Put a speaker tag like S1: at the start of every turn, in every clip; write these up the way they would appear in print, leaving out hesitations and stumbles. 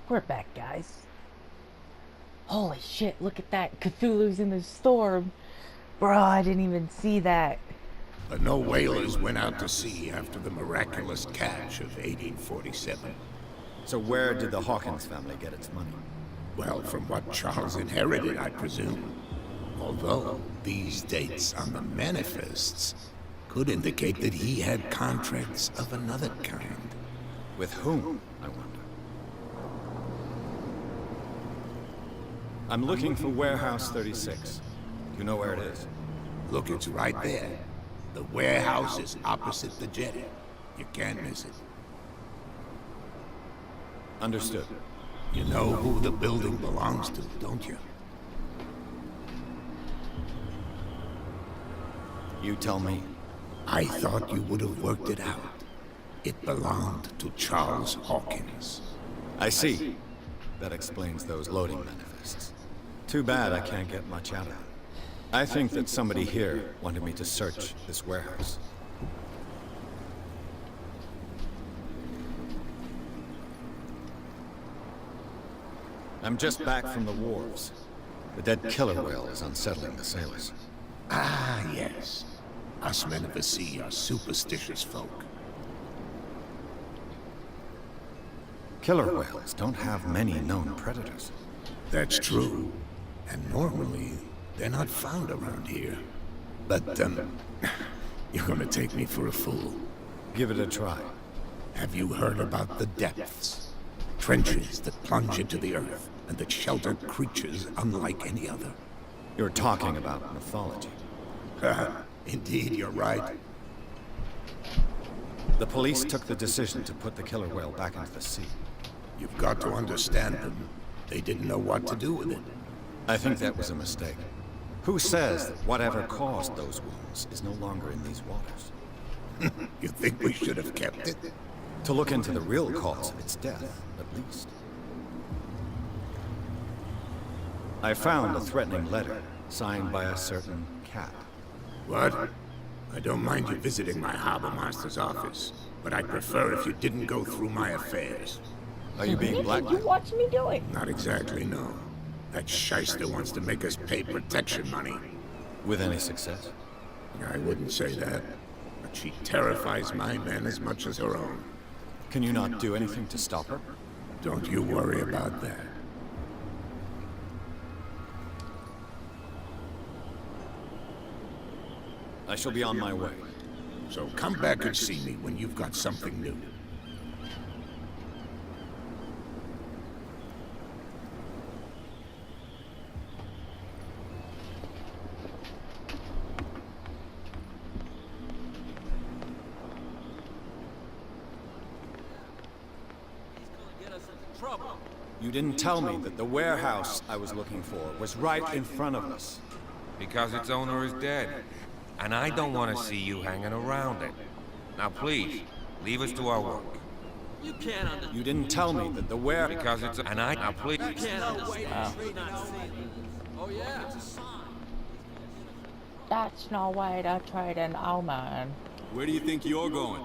S1: We're back, guys. Holy shit, look at that. Cthulhu's in the storm. Bro, I didn't even see that.
S2: But no whalers went out to sea after the miraculous catch of 1847.
S3: So where did the Hawkins family get its money?
S2: Well, from what Charles inherited, I presume. Although, these dates on the manifests could indicate that he had contracts of another kind.
S3: With whom, I wonder? I'm looking for Warehouse 36. You know where it is?
S2: Look, it's right there. The warehouse is opposite the jetty. You can't miss it.
S3: Understood.
S2: You know who the building belongs to, don't you?
S3: You tell me.
S2: I thought you would have worked it out. It belonged to Charles Hawkins.
S3: I see. That explains those loading manifests. Too bad I can't get much out of them. I think that somebody here wanted me to search this warehouse. I'm just back from the wharves. The dead killer whale is unsettling the sailors.
S2: Ah, yes. Us men of the sea are superstitious folk.
S3: Killer whales don't have many known predators.
S2: That's true. And normally, they're not found around here. But, you're gonna take me for a fool.
S3: Give it a try.
S2: Have you heard about the depths? Trenches that plunge into the earth and that shelter creatures unlike any other.
S3: You're talking about mythology.
S2: Indeed, you're right.
S3: The police took the decision to put the killer whale back into the sea.
S2: You've got to understand them. They didn't know what to do with it.
S3: I think that was a mistake. Who says that whatever caused those wounds is no longer in these waters?
S2: You think we should have kept it?
S3: To look into the real cause of its death, at least. I found a threatening letter, signed by a certain cat.
S2: What? I don't mind you visiting my harbor master's office, but I'd prefer if you didn't go through my affairs.
S3: Are you being
S1: You
S3: blackmailed?
S1: watch me do it.
S2: Not exactly, no. That shyster wants to make us pay protection money.
S3: With any success?
S2: I wouldn't say that, but she terrifies my men as much as her own.
S3: Can you not do anything to stop her?
S2: Don't you worry about that.
S3: I shall be on my way.
S2: So come back and see me when you've got something new.
S3: You didn't tell me that the warehouse I was looking for was right in front of us.
S4: Because its owner is dead. And I don't want to see you hanging around it. Now please, leave us to our work.
S5: You can't understand.
S3: You didn't tell me that the warehouse...
S4: Because it's... And I... Now please...
S5: You can't understand. Oh yeah.
S1: That's no way to trade an old man.
S6: Where do you think you're going?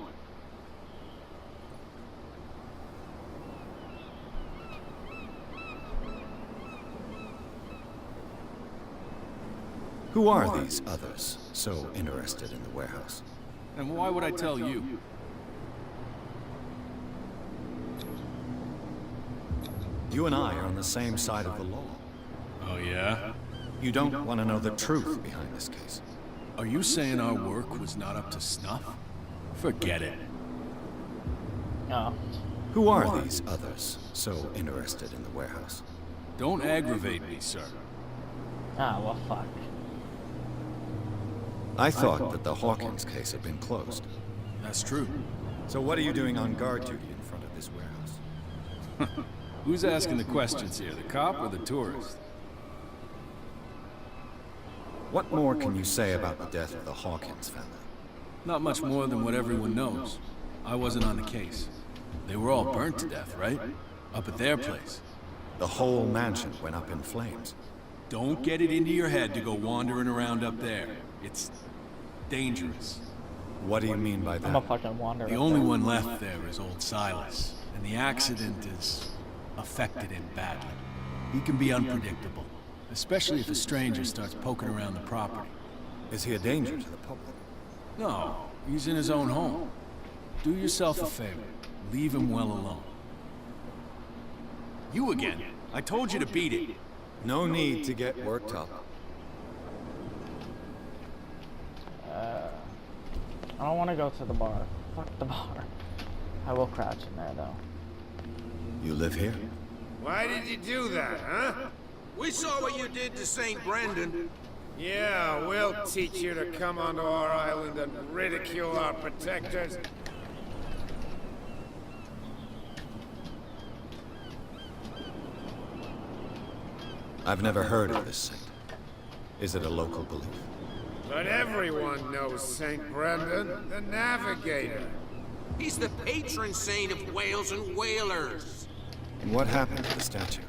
S3: Who are these others so interested in the warehouse?
S6: And why would I tell you?
S3: You and I are on the same side of the law.
S6: Oh yeah?
S3: You don't want to know the truth behind this case.
S6: Are you saying our work was not up to snuff? Forget it.
S1: No.
S3: Who are these others so interested in the warehouse?
S6: Don't aggravate me, sir.
S1: Ah, well, fuck.
S3: I thought that the Hawkins case had been closed.
S6: That's true.
S3: So what are you doing on guard duty in front of this warehouse?
S6: Who's asking the questions here, the cop or the tourist?
S3: What more can you say about the death of the Hawkins family?
S6: Not much more than what everyone knows. I wasn't on the case. They were all burnt to death, right? Up at their place.
S3: The whole mansion went up in flames.
S6: Don't get it into your head to go wandering around up there. It's dangerous.
S3: What do you mean by
S1: I'm a
S3: that?
S1: fucking wanderer.
S6: The only one left there is old Silas. And the accident is... affected him badly. He can be unpredictable, especially if a stranger starts poking around the property.
S3: Is he a danger to the public?
S6: No, he's in his own home. Do yourself a favor. Leave him well alone. You again. I told you to beat it.
S3: No need to get worked up.
S1: I don't want to go to the bar. Fuck the bar. I will crouch in there, though.
S3: You live here?
S2: Why did you do that, huh?
S5: We saw what you did to St. Brendan.
S2: Yeah, we'll teach you to come onto our island and ridicule our protectors.
S3: I've never heard of this saint. Is it a local belief?
S2: But everyone knows St. Brendan, the Navigator.
S5: He's the patron saint of whales and whalers.
S3: And what happened to the statue?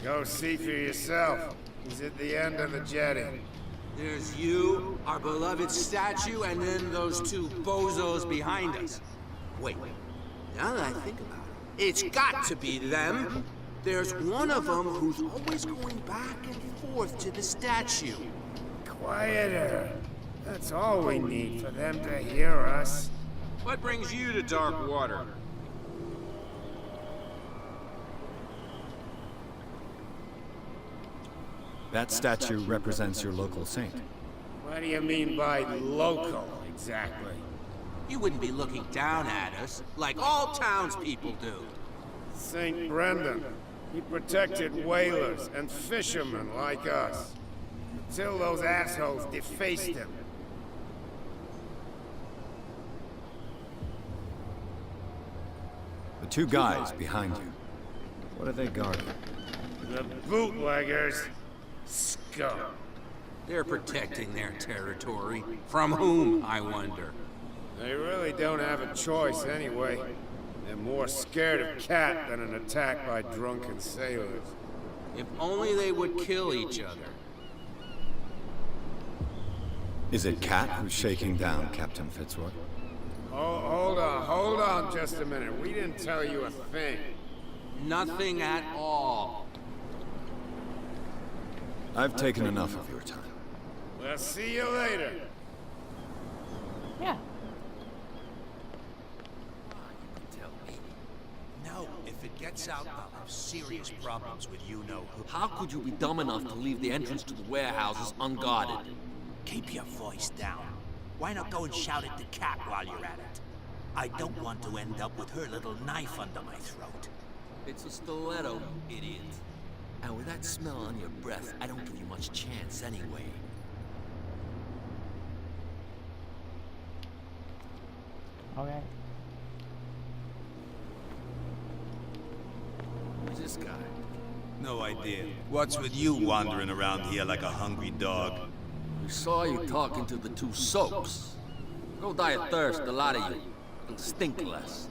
S2: Go see for yourself. He's at the end of the jetty.
S5: There's you, our beloved statue, and then those two bozos behind us. Wait, now that I think about it, it's got to be them. There's one of them who's always going back and forth to the statue.
S2: Quieter. That's all we need for them to hear us.
S5: What brings you to dark water?
S3: That statue represents your local saint.
S2: What do you mean by local, exactly?
S5: You wouldn't be looking down at us, like all townspeople do.
S2: St. Brendan. He protected whalers and fishermen like us. Until those assholes defaced him.
S3: The two guys behind you. What are they guarding?
S2: The bootleggers. Scum.
S5: They're protecting their territory. From whom, I wonder?
S2: They really don't have a choice anyway. They're more scared of Cat than an attack by drunken sailors.
S5: If only they would kill each other.
S3: Is it Cat who's shaking down Captain Fitzroy?
S2: Oh, hold on just a minute. We didn't tell you a thing.
S5: Nothing at all.
S3: I've taken enough of your time.
S2: We'll see you later.
S1: Yeah.
S7: Tell me. No, if it gets out, I'll have serious problems with you-know-who. How could you be dumb enough to leave the entrance to the warehouses unguarded? Keep your voice down. Why not go and shout at the cat while you're at it? I don't want to end up with her little knife under my throat. It's a stiletto, idiot. And with that smell on your breath, I don't give you much chance anyway.
S1: Okay.
S7: Who's this guy?
S8: No idea. What's with you wandering around here like a hungry dog?
S7: We saw you talking to the two soaps. Go die of thirst, a lot of you. And stink less.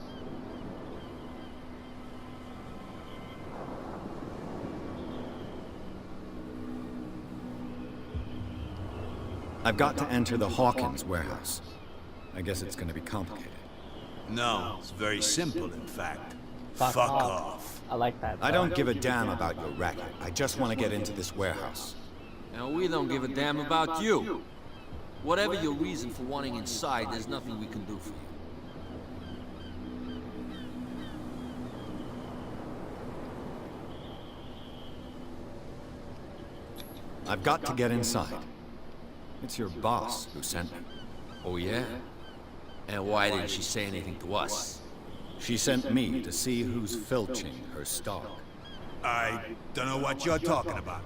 S3: I've got to enter the Hawkins warehouse. I guess it's going to be complicated.
S8: No, it's very simple, in fact.
S1: Fuck
S8: Fuck
S1: off.
S8: off.
S1: I like that.
S3: I don't give a damn about your racket. I just want to get into this warehouse.
S7: And we don't give a damn about you. Whatever your reason for wanting inside, there's nothing we can do for you.
S3: I've got to get inside. It's your boss who sent me.
S7: Oh yeah? And why didn't she say anything to us?
S3: She sent me to see who's filching her stock.
S8: I don't know what you're talking about.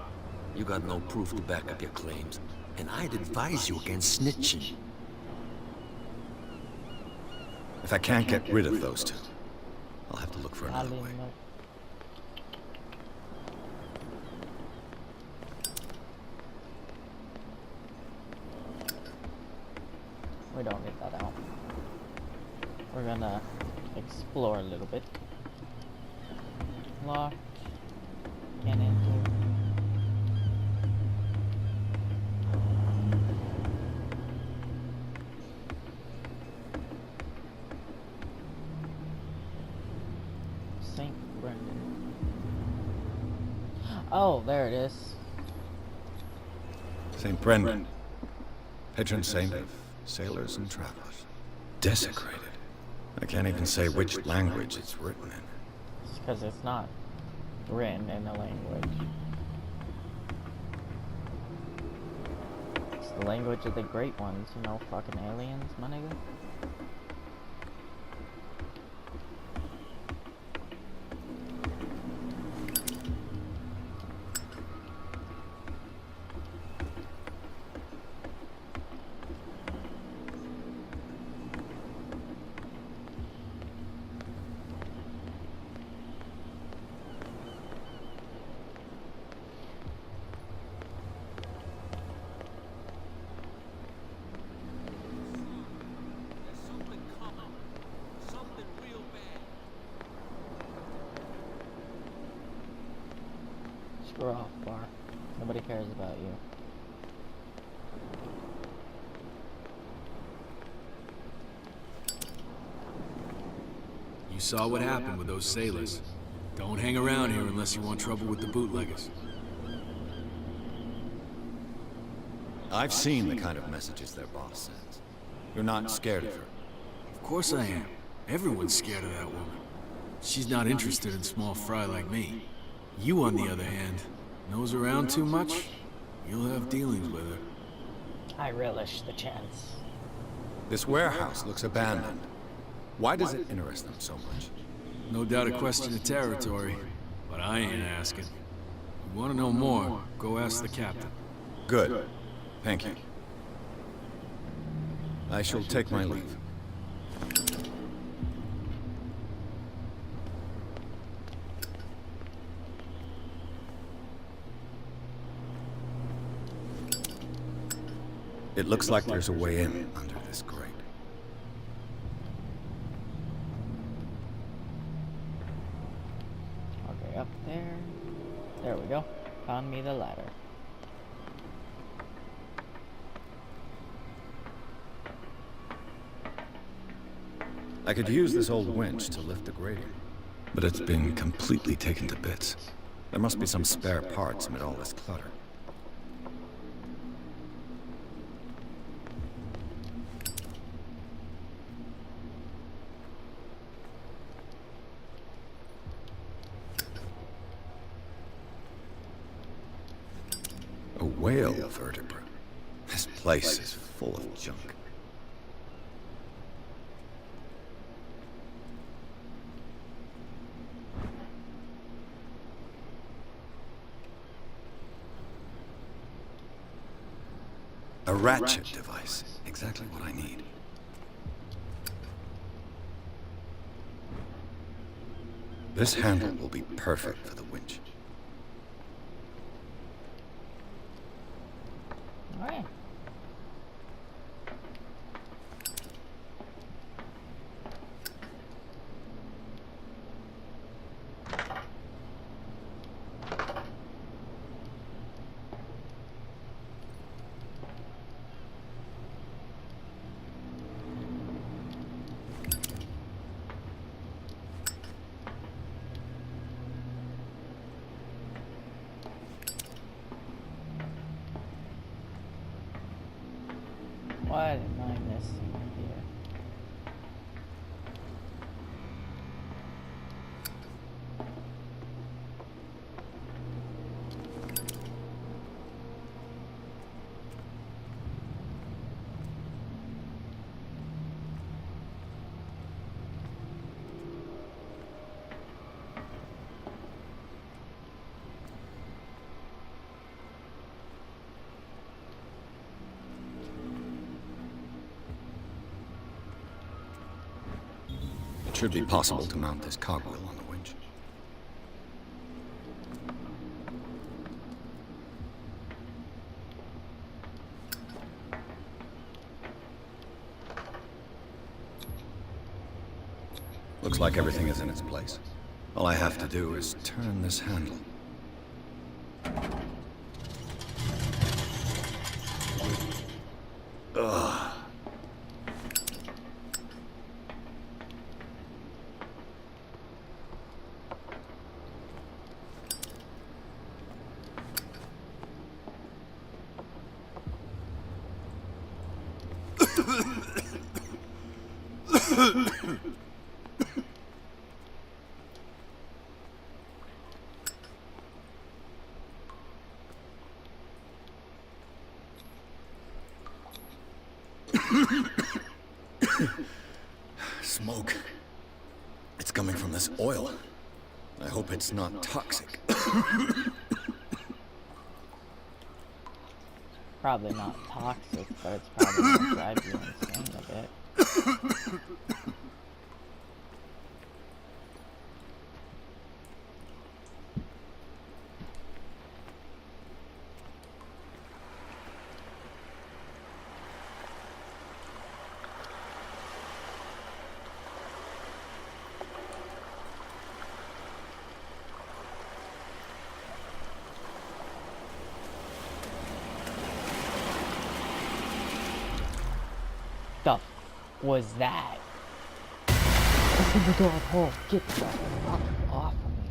S7: You got no proof to back up your claims, and I'd advise you against snitching.
S3: If I can't get rid of those two, I'll have to look for another way.
S1: We don't need that out. We're gonna explore a little bit. Locked. Can't enter. St. Brendan. Oh, there it is.
S3: St. Brendan, patron saint of sailors and travelers. Desecrated. I can't even say which language it's written in.
S1: It's because it's not written in a language. It's the language of the great ones, you know, fucking aliens, my nigga.
S7: There's something coming. Something real bad.
S1: Screw off, bar. Nobody cares about you.
S6: You saw what happened with those sailors. Don't hang around here unless you want trouble with the bootleggers.
S3: I've seen the kind of messages their boss sends. You're not scared of her.
S6: Of course I am. Everyone's scared of that woman. She's not interested in small fry like me. You, on the other hand, nose around too much, you'll have dealings with her.
S1: I relish the chance.
S3: This warehouse looks abandoned. Why does it interest them so much?
S6: No doubt a question of territory, but I ain't asking. You want to know more, go ask the captain.
S3: Good. Thank you. I shall take my leave. It looks like there's a way in under this grate.
S1: Okay, up there. There we go. Found me the ladder.
S3: I could use this old winch to lift the grating, but it's been completely taken to bits. There must be some spare parts amid all this clutter. A whale vertebra. This place is full of junk. A ratchet device. Exactly what I need. This handle will be perfect for the winch.
S1: Alright. What am I missing here?
S3: It should be possible to mount this cogwheel on the winch. Looks like everything is in its place. All I have to do is turn this handle. Ugh. Smoke. It's coming from this oil. I hope it's not toxic.
S1: Probably not toxic, but it's probably gonna drive you insane a bit. The f was that? Open the door, hole. Get the fuck off of me.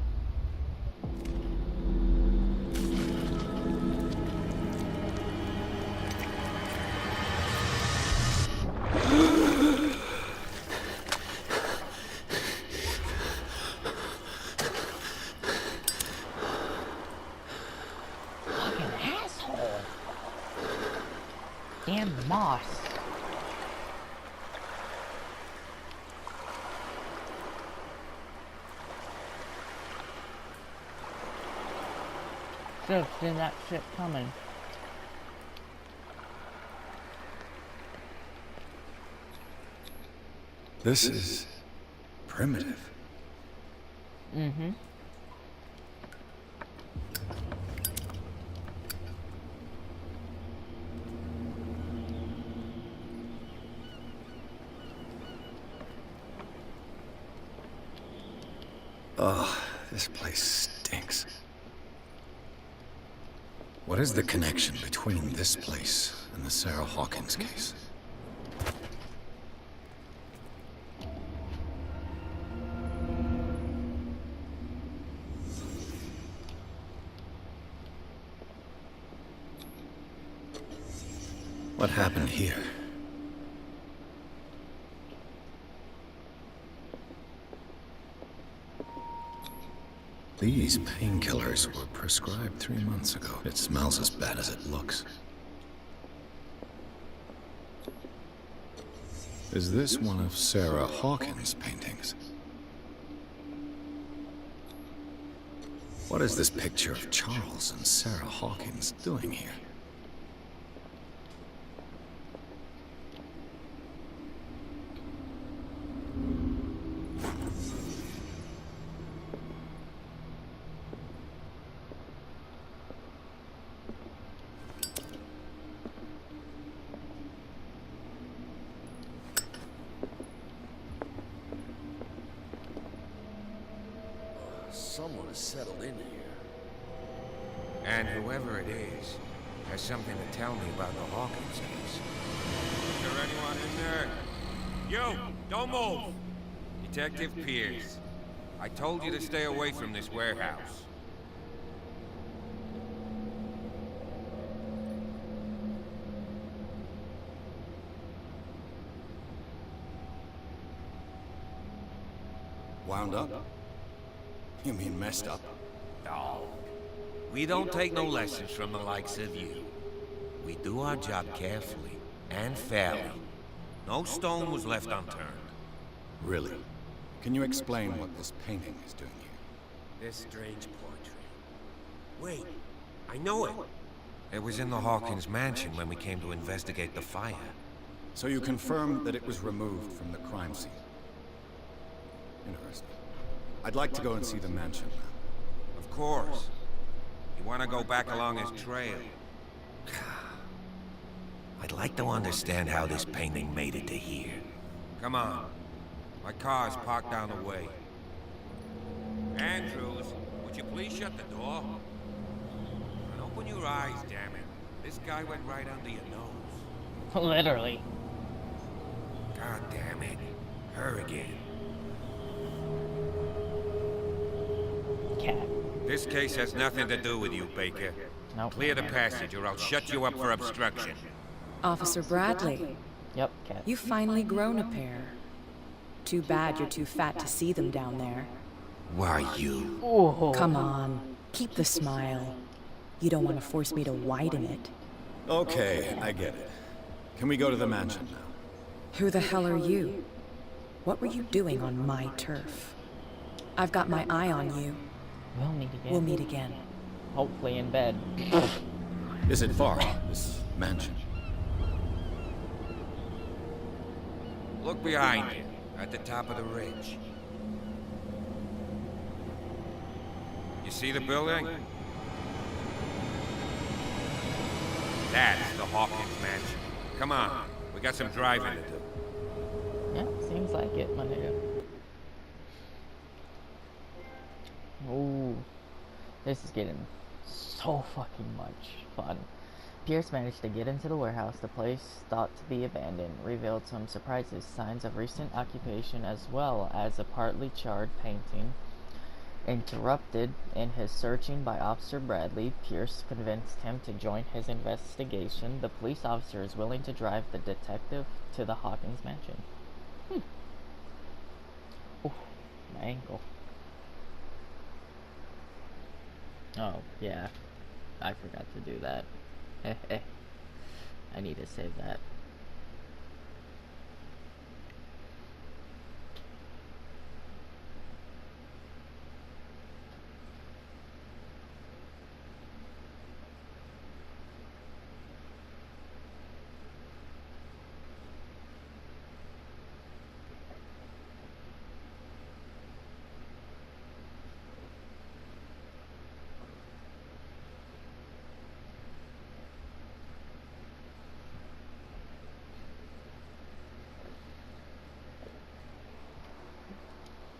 S1: Fucking asshole. Damn moss. Should have seen that shit coming.
S3: This is primitive.
S1: Mm-hmm.
S3: Ugh, this place stinks. What is the connection between this place and the Sarah Hawkins case? What happened here? These painkillers were prescribed 3 months ago. It smells as bad as it looks. Is this one of Sarah Hawkins' paintings? What is this picture of Charles and Sarah Hawkins doing here?
S7: Someone has settled in here.
S4: And whoever it is has something to tell me about the Hawkins case. Is there anyone in there? You! Don't move! Detective Pierce. I told you to stay away from this warehouse.
S3: Wound up? You mean messed up?
S4: No. We don't take no lessons from the likes of you. We do our job carefully and fairly. No stone was left unturned.
S3: Really? Can you explain what this painting is doing here?
S7: This strange portrait. Wait, I know it.
S4: It was in the Hawkins mansion when we came to investigate the fire.
S3: So you confirm that it was removed from the crime scene? Interesting. I'd like to go and see the mansion now.
S4: Of course. You want to go back along his trail? I'd like to understand how this painting made it to here. Come on. My car's parked down the way. Andrews, would you please shut the door? And open your eyes, damn it. This guy went right under your nose.
S1: Literally.
S4: God damn it. Her again.
S1: Cat.
S4: This case has nothing to do with you, Baker.
S1: Nope.
S4: Clear the passage or I'll shut you up for obstruction.
S9: Officer Bradley,
S1: Yep, cat.
S9: you've finally grown a pair. Too bad you're too fat to see them down there.
S4: Why you?
S1: Oh.
S9: Come on, keep the smile. You don't want to force me to widen it.
S3: Okay, I get it. Can we go to the mansion now?
S9: Who the hell are you? What were you doing on my turf? I've got my eye on you.
S1: We'll meet again.
S9: We'll meet again.
S1: Hopefully in bed.
S3: Is it far, this mansion?
S4: Look behind you, at the top of the ridge. You see the building? That's the Hawkins mansion. Come on, we got some driving to do.
S1: Yeah, seems like it, my nigga. Ooh, this is getting so fucking much fun. Pierce managed to get into the warehouse. The place, thought to be abandoned, revealed some surprises, signs of recent occupation, as well as a partly charred painting. Interrupted in his searching by Officer Bradley, Pierce convinced him to join his investigation. The police officer is willing to drive the detective to the Hawkins mansion. Ooh, my ankle. Oh, yeah. I forgot to do that. I need to save that.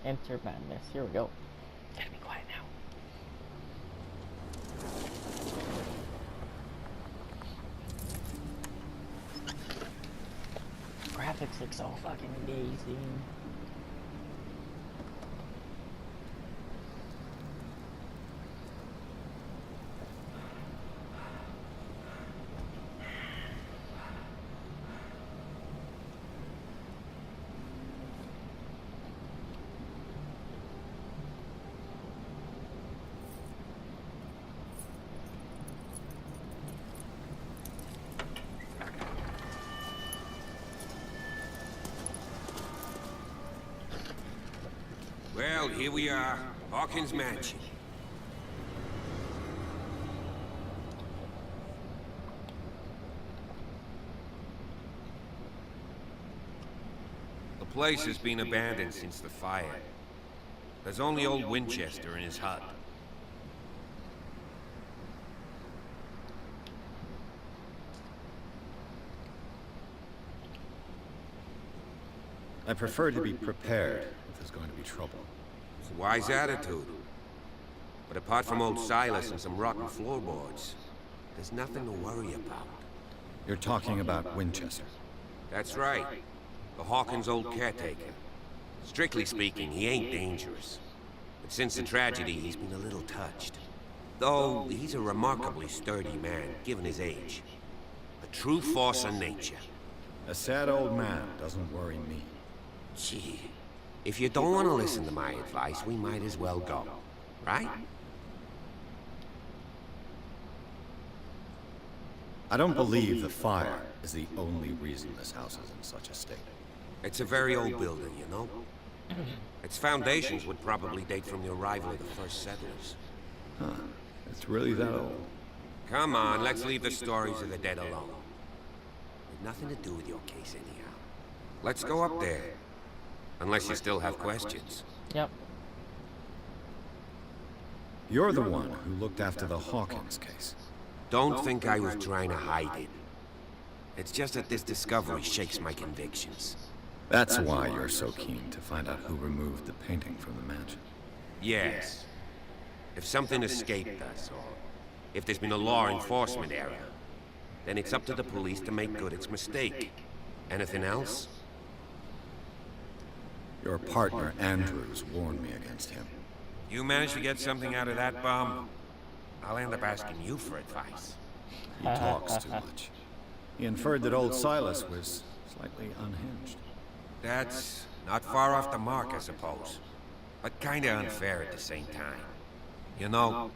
S1: Enter madness. Here we go. Gotta be quiet now. Graphics look so fucking amazing.
S4: Well, here we are, Hawkins Mansion. The place has been abandoned since the fire. There's only old Winchester in his hut.
S3: I prefer to be prepared if there's going to be trouble.
S4: It's a wise attitude. But apart from old Silas and some rotten floorboards, there's nothing to worry about.
S3: You're talking about Winchester.
S4: That's right. The Hawkins' old caretaker. Strictly speaking, he ain't dangerous. But since the tragedy, he's been a little touched. Though, he's a remarkably sturdy man, given his age. A true force of nature.
S3: A sad old man doesn't worry me.
S4: Gee, if you don't want to listen to my advice, we might as well go. Right?
S3: I don't believe the fire is the only reason this house is in such a state.
S4: It's a very old building, you know? Its foundations would probably date from the arrival of the first settlers.
S3: Huh. It's really that old.
S4: Come on, let's leave the stories of the dead alone. With nothing to do with your case anyhow. Let's go up there. Unless you still have questions.
S1: Yep.
S3: You're the one who looked after the Hawkins case.
S4: Don't think I was trying to hide it. It's just that this discovery shakes my convictions.
S3: That's why you're so keen to find out who removed the painting from the mansion.
S4: Yes. If something escaped us, or if there's been a law enforcement error, then it's up to the police to make good its mistake. Anything else?
S3: Your partner, Andrews, warned me against him.
S4: You managed to get something out of that bum? I'll end up asking you for advice.
S3: He talks too much. He inferred that old Silas was slightly unhinged.
S4: That's not far off the mark, I suppose. But kinda unfair at the same time. You know,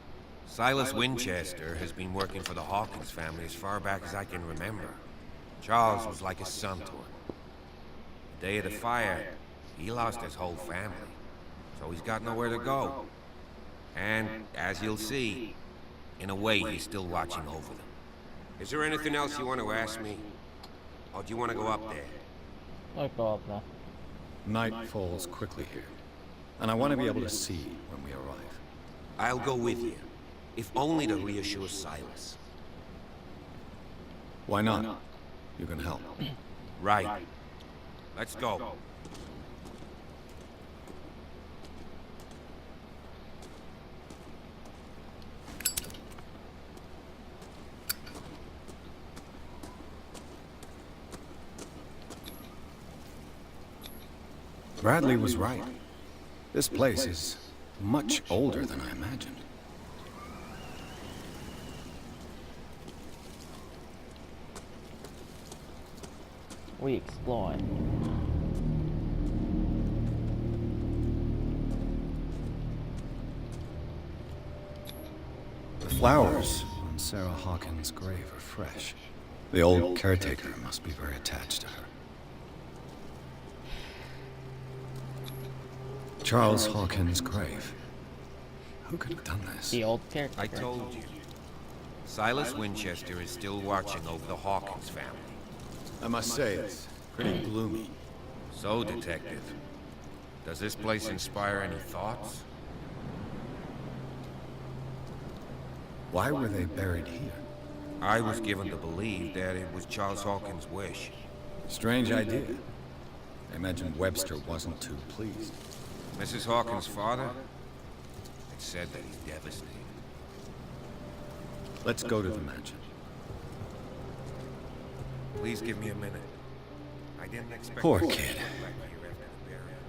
S4: Silas Winchester has been working for the Hawkins family as far back as I can remember. Charles was like a son to him. Day of the fire, he lost his whole family. So he's got nowhere to go. And, as you'll see, in a way, he's still watching over them. Is there anything else you want to ask me? Or do you want to go up there?
S1: Let's go up there.
S3: Night falls quickly here, and I want to be able to see when we arrive.
S4: I'll go with you, if only to reassure Silas.
S3: Why not? You can help.
S4: Right. Let's go.
S3: Bradley was right. This place is much older than I imagined.
S1: We exploring.
S3: The flowers on Sarah Hawkins' grave are fresh. The old caretaker must be very attached to her. Charles Hawkins' grave. Who could have done this?
S1: The old character.
S4: I told you. Silas Winchester is still watching over the Hawkins family.
S3: I must say, it's pretty gloomy.
S4: So, Detective, does this place inspire any thoughts?
S3: Why were they buried here?
S4: I was given to believe that it was Charles Hawkins' wish.
S3: Strange idea. I imagine Webster wasn't too pleased.
S4: Mrs. Hawkins' father? It said that he's devastated.
S3: Let's go to the mansion.
S4: Please give me a minute. I didn't expect...
S3: Poor
S4: to
S3: kid.
S4: see you back here after the burial.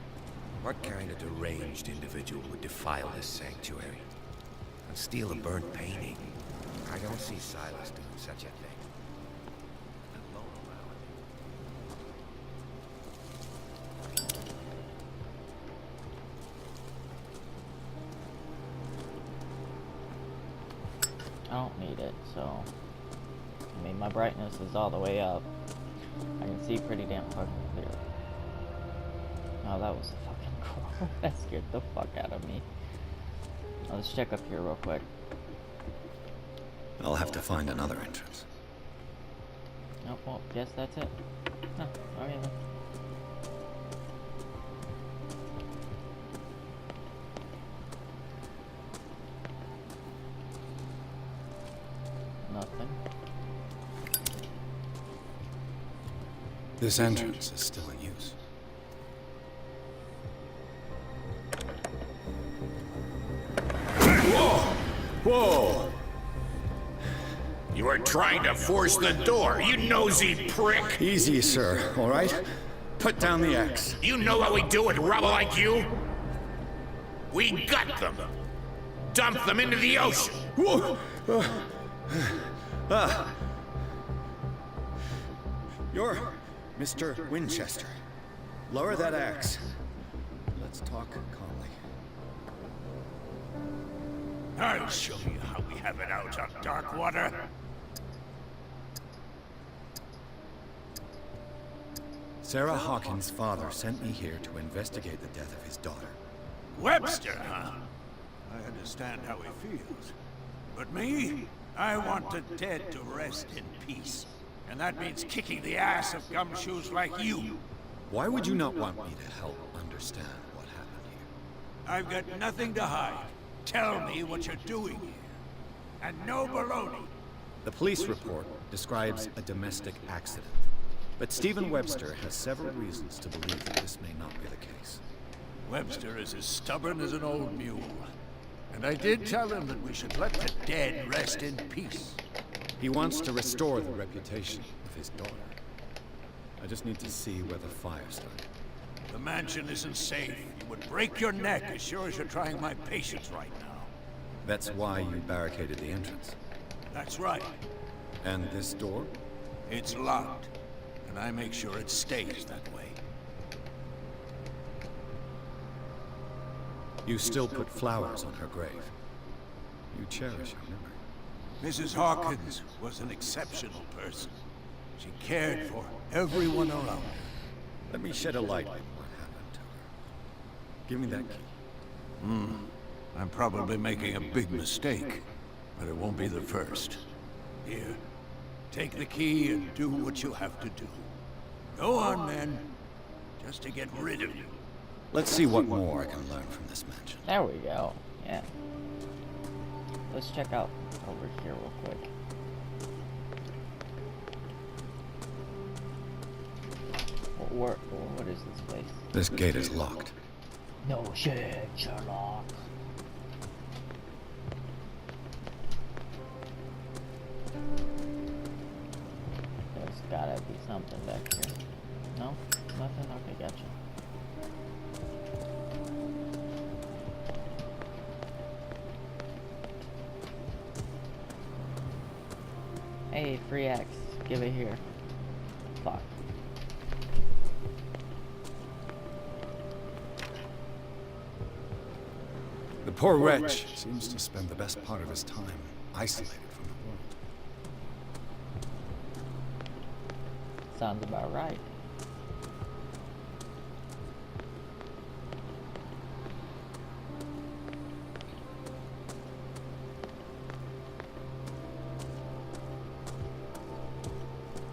S4: What kind of deranged individual would defile this sanctuary? And steal a burnt painting? I don't see Silas doing such a thing. Alone
S1: I don't need it, so... I mean, my brightness is all the way up. I can see pretty damn fucking clear. Oh, that was a fucking cool. That scared the fuck out of me. Let's check up here real quick.
S3: I'll have to find another entrance.
S1: Oh, well, guess that's it. Huh, okay then. Nothing.
S3: This entrance is still in use. Whoa!
S2: You were trying to force the door, you nosy prick!
S3: Easy, sir, all right? Put down the axe.
S2: You know what we do with rubble like you? We gut them! Dump them into the ocean!
S3: Whoa! You're Mr. Winchester. Lower that axe. Let's talk calmly.
S8: I'll show you how we have it out on Darkwater.
S3: Sarah Hawkins' father sent me here to investigate the death of his daughter.
S8: Webster, huh? I understand how he feels. But me? I want the dead to rest in peace. And that means kicking the ass of gumshoes like you.
S3: Why would you not want me to help understand what happened here?
S8: I've got nothing to hide. Tell me what you're doing here. And no baloney.
S3: The police report describes a domestic accident. But Stephen Webster has several reasons to believe that this may not be the case.
S8: Webster is as stubborn as an old mule. And I did tell him that we should let the dead rest in peace.
S3: He wants to restore the reputation of his daughter. I just need to see where the fire started.
S8: The mansion isn't safe. You would break your neck as sure as you're trying my patience right now.
S3: That's why you barricaded the entrance.
S8: That's right.
S3: And this door?
S8: It's locked. And I make sure it stays that way.
S3: You still put flowers on her grave. You cherish her memory.
S8: Mrs. Hawkins was an exceptional person. She cared for everyone around her.
S3: Let me shed a light on what happened to her. Give me that key.
S8: I'm probably making a big mistake, but it won't be the first. Here, take the key and do what you have to do. Go on, then. Just to get rid of you.
S3: Let's see what more I can learn from this mansion.
S1: There we go. Yeah. Let's check out over here real quick. What is this place?
S3: This gate is locked.
S1: No shit, Sherlock. There's gotta be something back here. No? Nothing? Okay, gotcha. Hey, free axe. Give it here. Fuck.
S3: The poor wretch seems to spend the best part of his time isolated from the world.
S1: Sounds about right.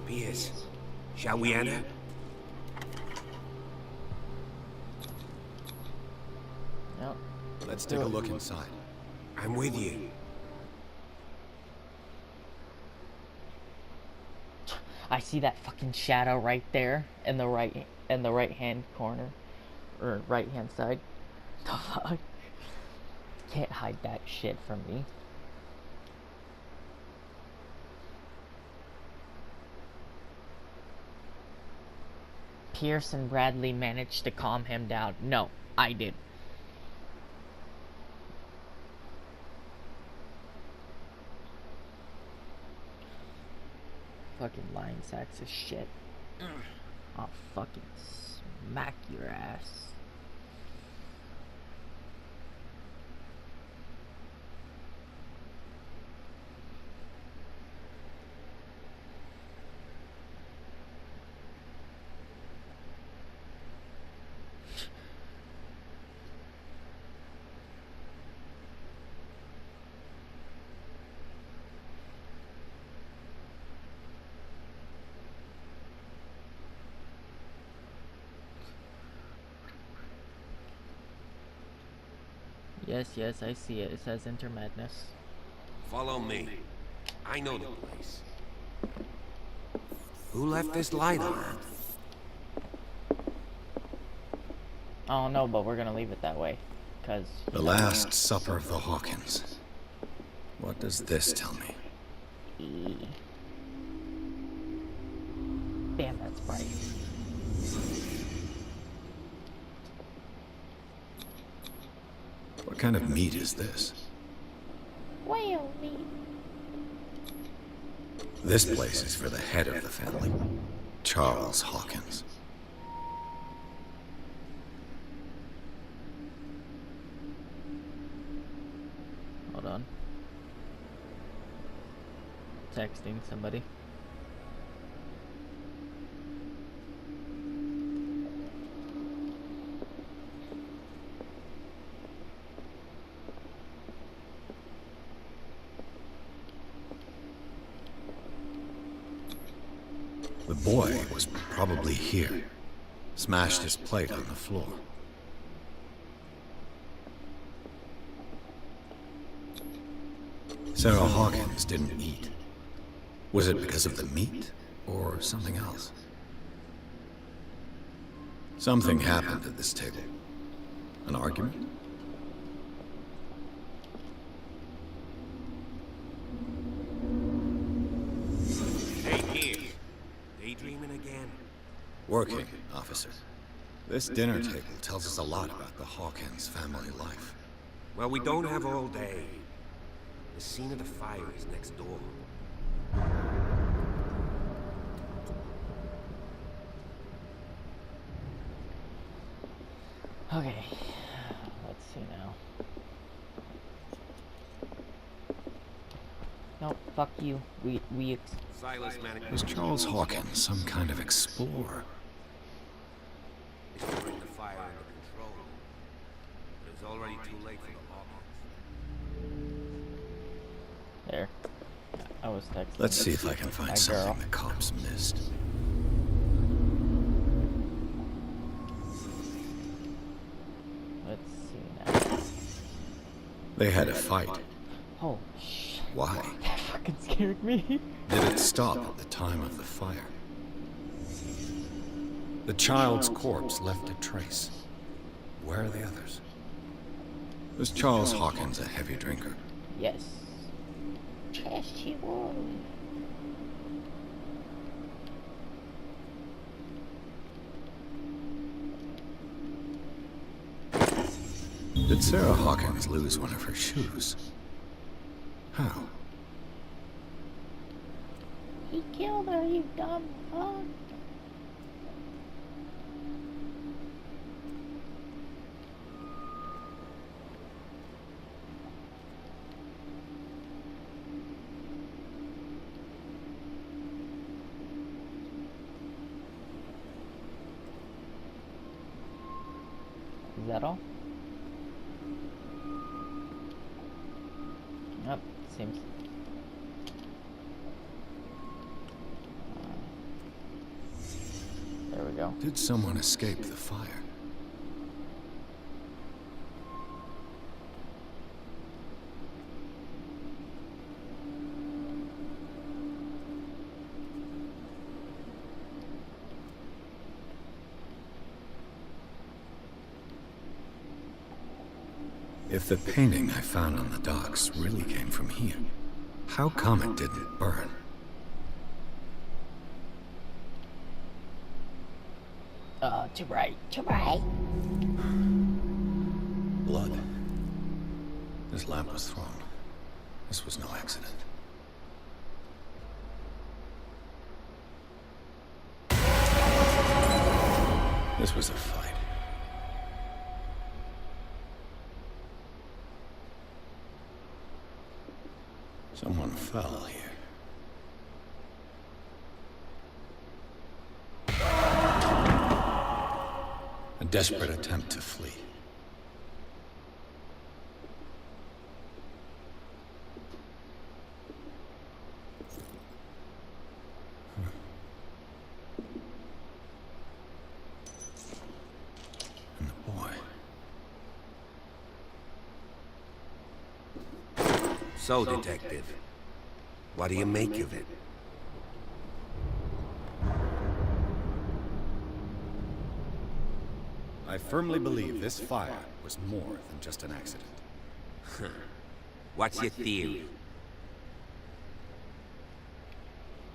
S4: Pierce, shall we enter?
S1: Yep.
S3: Let's take a look inside.
S4: I'm with you.
S1: I see that fucking shadow right there in the right hand corner or right hand side. The fuck? Can't hide that shit from me. Pierce and Bradley managed to calm him down. No, I did. Fucking lying sacks of shit. I'll fucking smack your ass. Yes, I see it. It says Enter Madness.
S4: Follow me. I know the place. Who left this light on?
S1: I don't know, but we're gonna leave it that way. Cause...
S3: The Last Supper of the Hawkins. What does this tell me?
S1: Damn, that's bright.
S3: What kind of meat is this?
S1: Whale meat.
S3: This place is for the head of the family, Charles Hawkins.
S1: Hold on. Texting somebody.
S3: The boy was probably here. Smashed his plate on the floor. Sarah Hawkins didn't eat. Was it because of the meat, or something else? Something happened at this table. An argument?
S4: Hey, Pierce. Daydreaming again?
S3: Working, officer. This dinner table tells us a lot about the Hawkins family life.
S4: Well, we don't have all day. The scene of the fire is next door.
S1: Okay. Let's see now. No, fuck you. We
S4: Silas managed.
S3: Was Charles Hawkins some kind of explorer?
S4: already too late for the Hawkins.
S1: There. I was texting.
S3: Let's see if I can find
S1: my
S3: something
S1: girl.
S3: the cops missed.
S1: Let's see now.
S3: They had a fight.
S1: Oh, shit.
S3: Why?
S1: That fucking scared me.
S3: Did it stop at the time of the fire? The child's corpse left a trace. Where are the others? Was Charles Hawkins a heavy drinker?
S1: Yes. Yes, he was.
S3: Did Sarah Hawkins lose one of her shoes? How?
S1: He killed her, you dumb fuck. Is that all? Yep, seems. There we go.
S3: Did someone escape the fire? If the painting I found on the docks really came from here, how come it didn't burn?
S1: Too bright, too bright.
S3: Blood. This lamp was thrown. This was no accident. This was a fight. Someone fell here. A desperate attempt to flee. And the boy.
S4: So, Detective, what do you make of it?
S3: I firmly believe this fire was more than just an accident.
S4: What's your theory?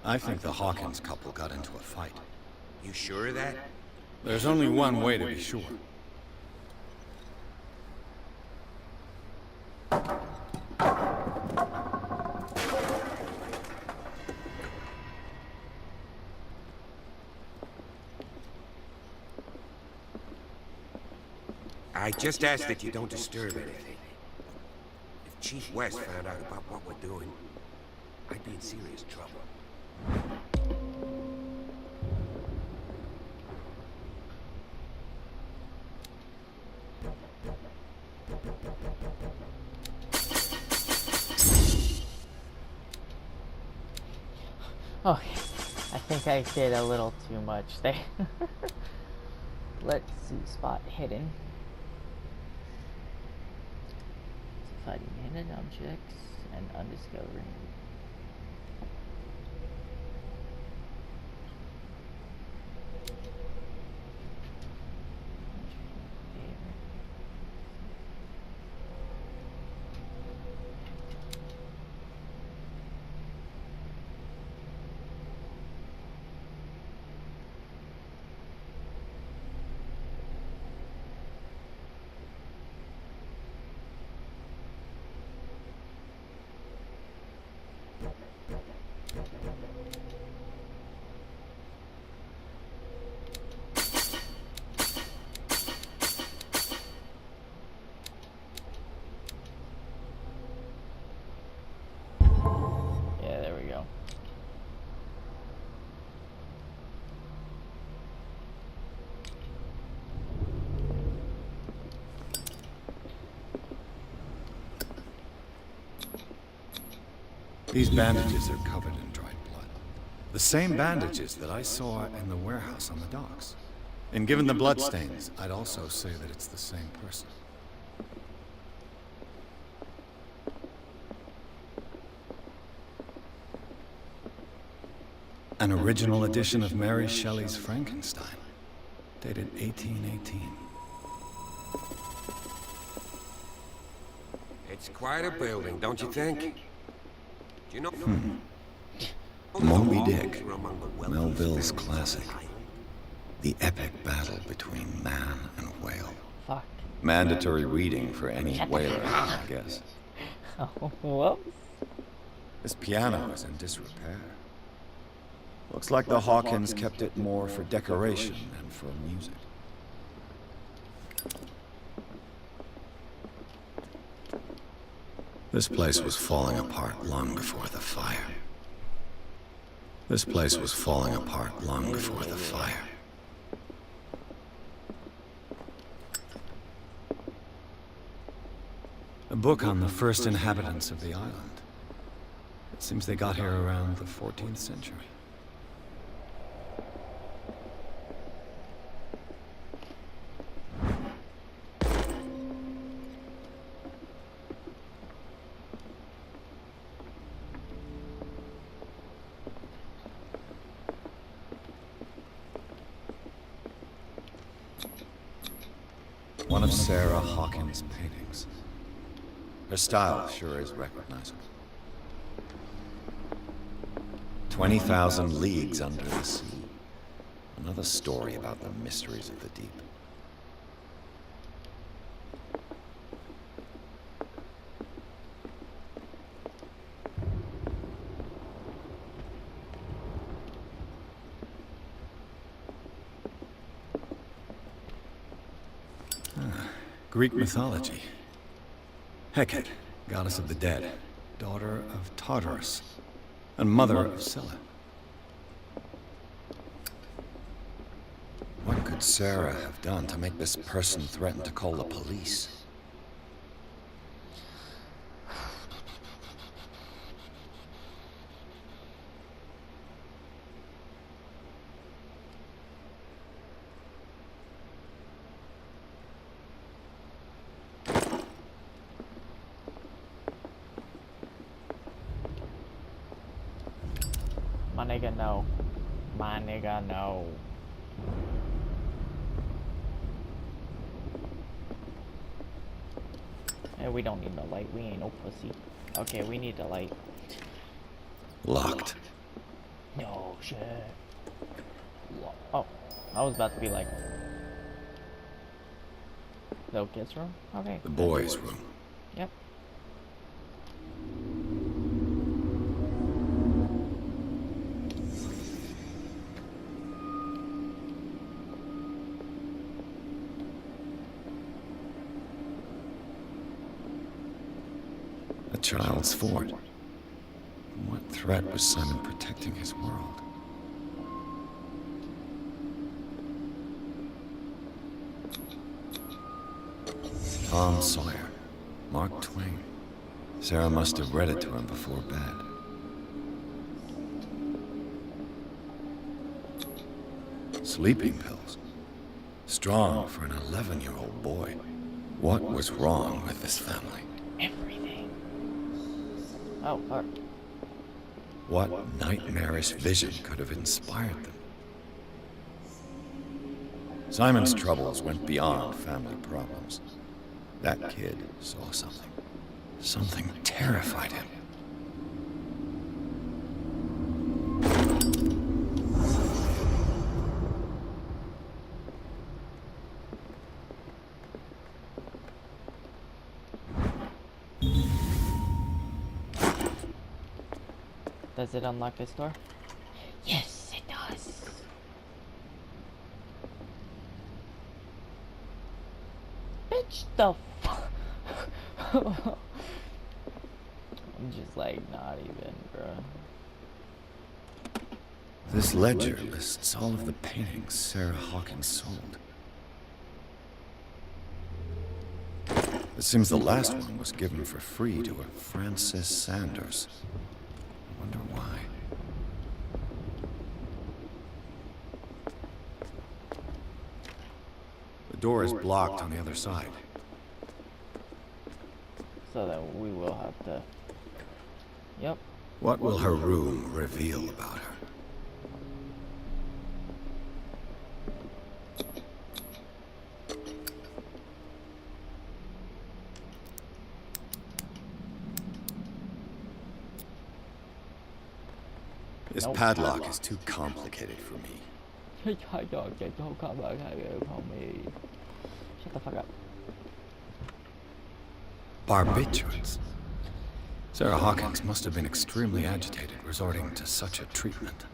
S3: I think the Hawkins couple got into a fight.
S4: You sure of that?
S3: There's only one way to be sure.
S4: I just ask that you don't disturb anything. If Chief West found out about what we're doing, I'd be in serious trouble.
S1: Oh, I think I did a little too much there. Let's see, spot hidden. Fighting hidden objects and undiscovering. Yeah, there we go.
S3: These bandages are covered in dried blood. The same bandages that I saw in the warehouse on the docks. And given the bloodstains, I'd also say that it's the same person. An original edition of Mary Shelley's Frankenstein, dated 1818.
S4: It's quite a building, don't you think? Do you know?
S3: Moby Dick, Melville's classic. The epic battle between man and whale.
S1: Fuck.
S3: Mandatory reading for any whaler, I guess.
S1: Oh, whoops.
S3: This piano is in disrepair. Looks like the Hawkins kept it more for decoration than for music. This place was falling apart long before the fire. This place was falling apart long before the fire. A book on the first inhabitants of the island. It seems they got here around the 14th century. One of Sarah Hawkins' paintings. Her style sure is recognizable. 20,000 Leagues Under the Sea. Another story about the mysteries of the deep. Greek mythology. Hecate, goddess of the dead, daughter of Tartarus, and mother of Scylla. What could Sarah have done to make this person threaten to call the police?
S1: My nigga, no. My nigga, no. Hey, we don't need no light. We ain't no pussy. Okay, we need the light.
S3: Locked.
S1: No shit. Oh, I was about to be like, the kids' room? Okay.
S3: The boys' room.
S1: Yep.
S3: A child's fort. From what threat was Simon protecting his world? Tom Sawyer. Mark Twain. Sarah must have read it to him before bed. Sleeping pills. Strong for an 11-year-old boy. What was wrong with this family?
S1: Everything. Oh, fuck.
S3: What nightmarish vision could have inspired them? Simon's troubles went beyond family problems. That kid saw something. Something terrified him.
S1: Does it unlock this door? Yes, it does. Bitch, the fuck? I'm just like, not even, bruh.
S3: This ledger lists all of the paintings Sarah Hawkins sold. It seems the last one was given for free to a Francis Sanders. Wonder why. The door is blocked on the other side.
S1: So that we will have to... Yep.
S3: What will her room reveal about her? This padlock is too complicated for me.
S1: Shut the fuck up.
S3: Barbiturates. Sarah Hawkins must have been extremely agitated, resorting to such a treatment.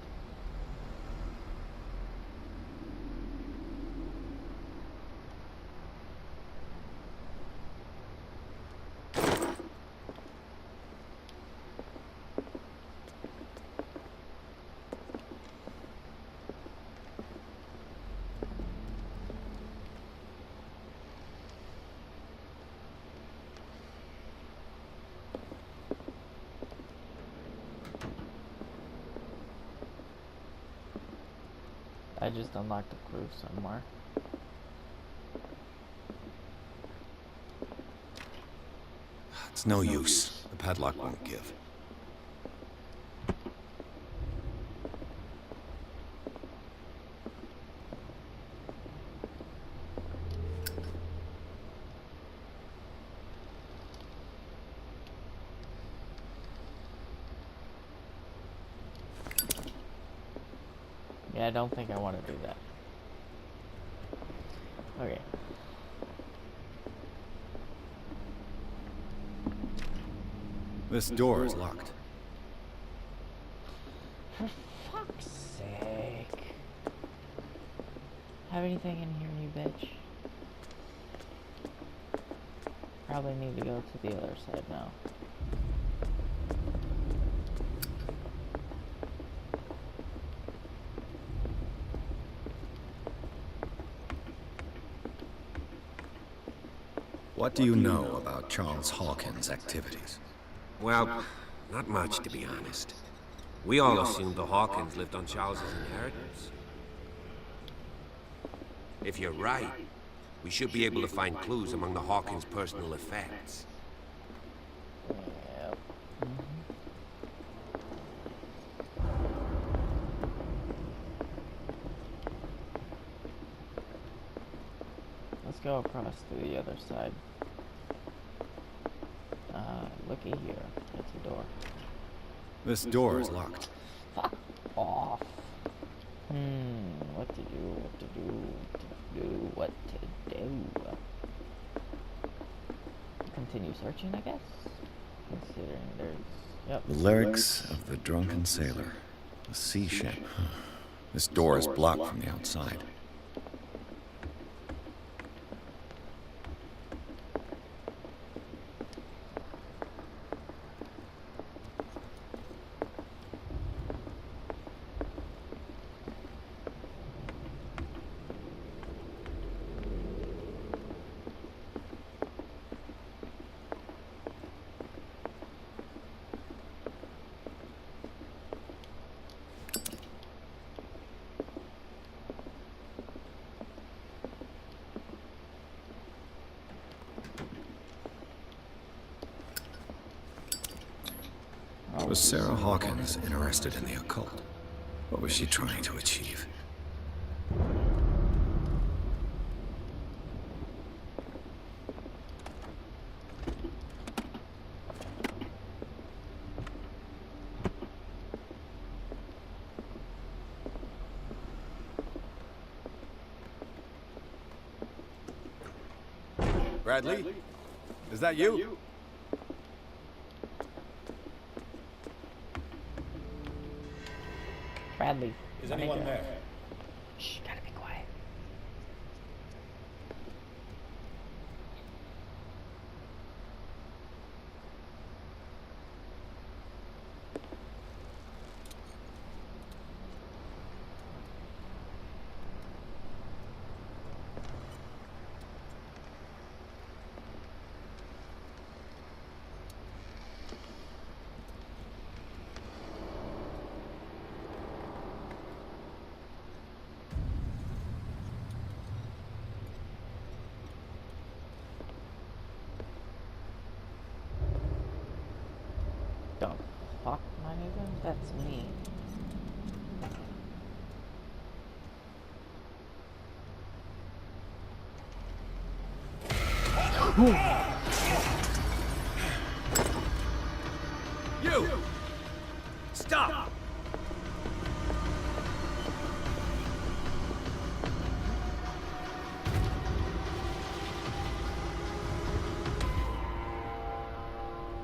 S1: I just unlocked a clue somewhere.
S3: It's no use. The padlock won't give.
S1: Yeah, I don't think I want to do that. Okay.
S3: This door is locked.
S1: For fuck's sake. Have anything in here, you bitch? Probably need to go to the other side now.
S3: What do you know about Charles Hawkins' activities?
S4: Well, not much, to be honest. We all assumed the Hawkins lived on Charles's inheritance. If you're right, we should be able to find clues among the Hawkins' personal effects.
S1: Yep. Let's go across to the other side. Looky here. That's the door.
S3: This door is locked.
S1: Fuck off. What to do, what to do, what to do. Continue searching, I guess? Considering there's... Yep.
S3: The lyrics of the drunken sailor. The sea ship. This door is blocked from the outside. Was Sarah Hawkins interested in the occult? What was she trying to achieve? Bradley? Is that you?
S1: Bradley.
S10: Is anyone there?
S1: Shh, gotta be quiet. The fuck, my nigga? That's me.
S7: You! Stop!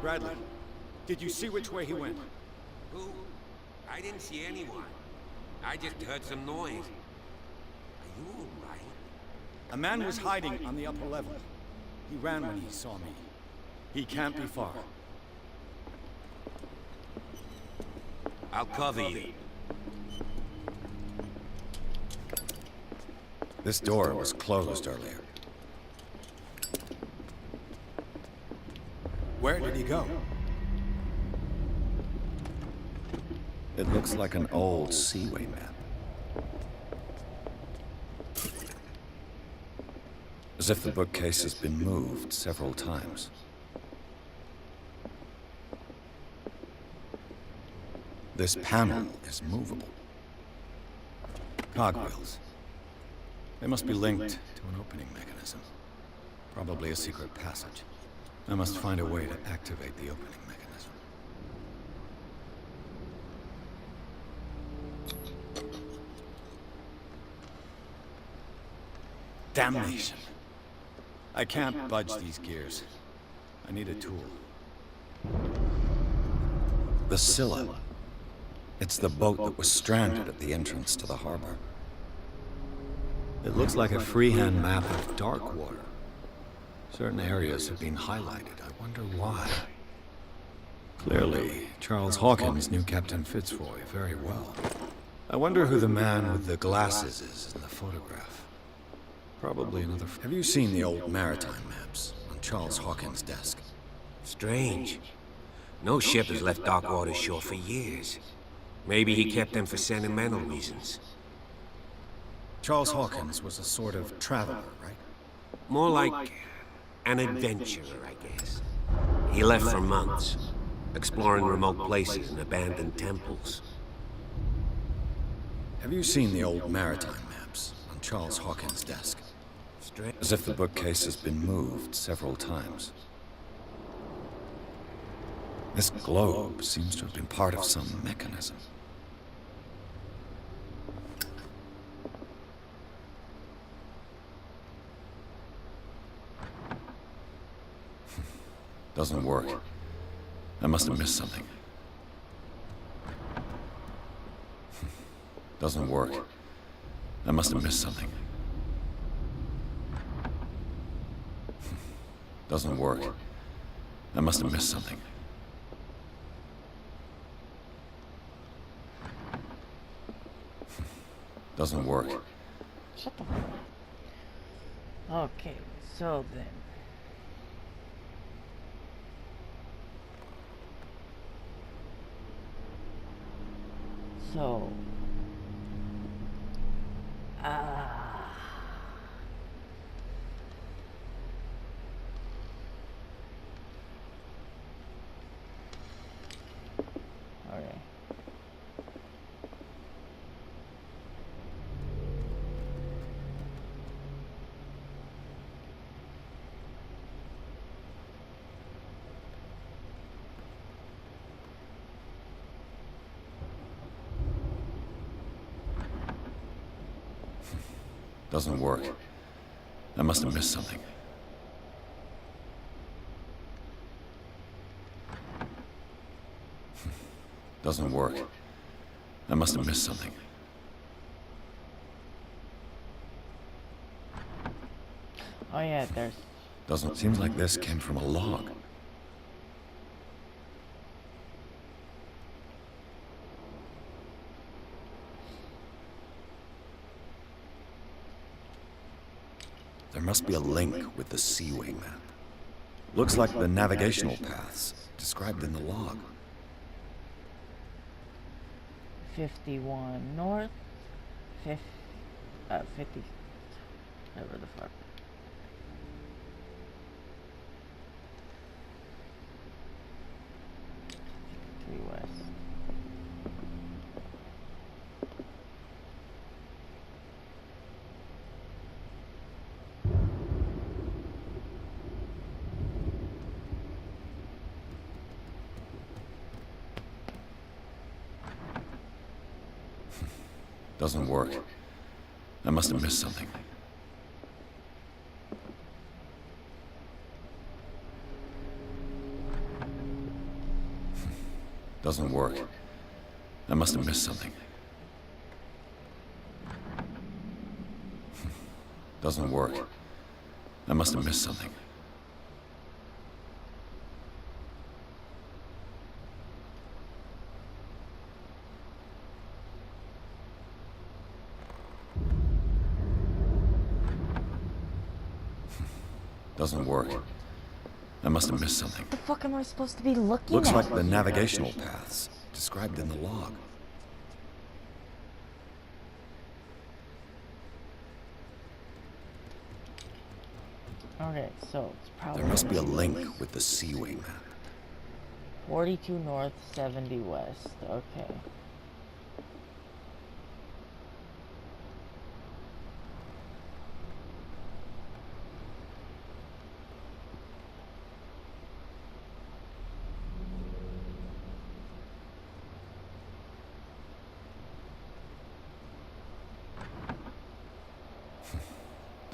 S3: Bradley, did you see which way he went?
S4: Who? I didn't see anyone. I just heard some noise. Are you all right?
S3: A man was hiding on the upper level. He ran when he saw me. He can't be far.
S4: I'll cover you.
S3: This door was closed earlier. Where did he go? It looks like an old Seaway map. As if the bookcase has been moved several times. This panel is movable. Cogwheels. They must be linked to an opening mechanism. Probably a secret passage. I must find a way to activate the opening mechanism. Damnation. I can't budge these gears. I need a tool. The Scylla. It's the boat that was stranded at the entrance to the harbor. It looks like a freehand map of dark water. Certain areas have been highlighted. I wonder why. Clearly, Charles Hawkins knew Captain Fitzroy very well. I wonder who the man with the glasses is in the photograph. Probably another... Have you seen the old maritime maps on Charles Hawkins' desk?
S4: Strange. No ship has left Darkwater shore for years. Maybe he kept them for sentimental reasons.
S3: Charles Hawkins was a sort of traveler, right?
S4: More like an adventurer, I guess. He left for months, exploring remote places and abandoned temples.
S3: Have you seen the old maritime maps on Charles Hawkins' desk? As if the bookcase has been moved several times. This globe seems to have been part of some mechanism. Doesn't work. I must have missed something. Doesn't work. I must have missed something. Doesn't work. I must have missed something. Doesn't work.
S1: Shut the fuck up. Okay, so then. So. Okay.
S3: Doesn't work. I must have missed something. Doesn't work. I must have missed something.
S1: Oh yeah, there's...
S3: Doesn't seem like this came from a log. There must be a link with the Seaway map. Looks like the navigational paths described in the log.
S1: 51 north, 50, whatever the fuck.
S3: Doesn't work. I must have missed something. Doesn't work. I must have missed something. Doesn't work. I must have missed something. Doesn't work. I must have missed something.
S1: What the fuck am I supposed to be looking
S3: Looks
S1: at?
S3: like the navigational paths described in the log.
S1: Okay, so it's probably...
S3: There must be a link with the Seaway map.
S1: 42 north, 70 west. Okay.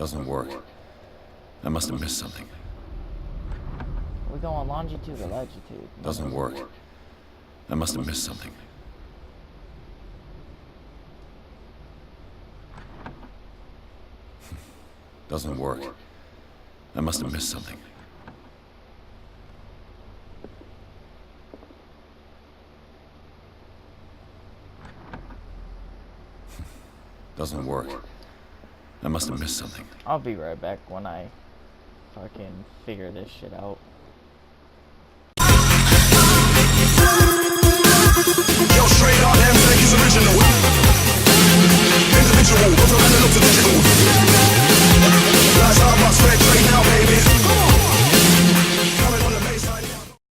S3: Doesn't work. I must have missed something.
S1: We go on longitude or latitude?
S3: Doesn't work. I must have missed something. Doesn't work. I must have missed something. Doesn't work. I must have missed something.
S1: I'll be right back when I fucking figure this shit out.
S10: Yo, straight on them, think he's original. Individual,